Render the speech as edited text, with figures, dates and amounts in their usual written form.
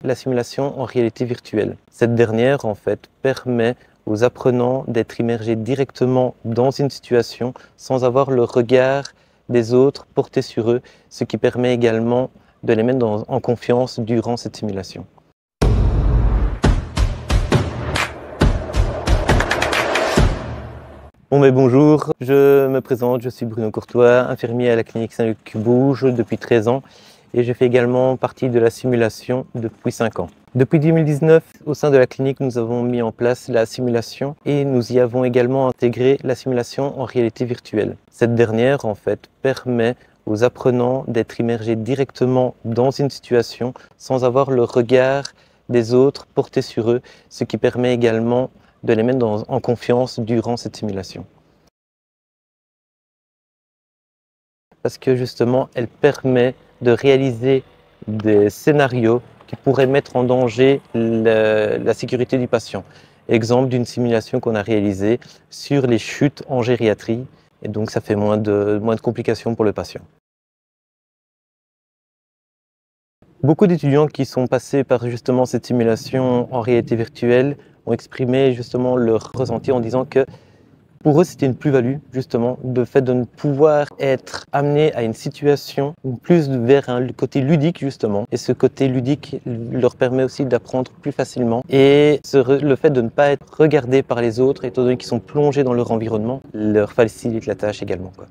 la simulation en réalité virtuelle. Cette dernière, en fait, permet aux apprenants d'être immergés directement dans une situation sans avoir le regard des autres porté sur eux, ce qui permet également de les mettre en confiance durant cette simulation. Bonjour, je me présente, je suis Bruno Courtois, infirmier à la clinique Saint-Luc-Bouge depuis 13 ans et je fais également partie de la simulation depuis 5 ans. Depuis 2019, au sein de la clinique, nous avons mis en place la simulation et nous y avons également intégré la simulation en réalité virtuelle. Cette dernière, en fait, permet aux apprenants d'être immergés directement dans une situation sans avoir le regard des autres porté sur eux, ce qui permet également de les mettre en confiance durant cette simulation. Parce que justement, elle permet de réaliser des scénarios qui pourraient mettre en danger la sécurité du patient. Exemple d'une simulation qu'on a réalisée sur les chutes en gériatrie, et donc ça fait moins de complications pour le patient. Beaucoup d'étudiants qui sont passés par justement cette simulation en réalité virtuelle ont exprimé justement leur ressenti en disant que pour eux c'était une plus-value justement, le fait de ne pouvoir être amené à une situation plus vers un côté ludique justement. Et ce côté ludique leur permet aussi d'apprendre plus facilement. Et le fait de ne pas être regardé par les autres, étant donné qu'ils sont plongés dans leur environnement, leur facilite la tâche également, quoi.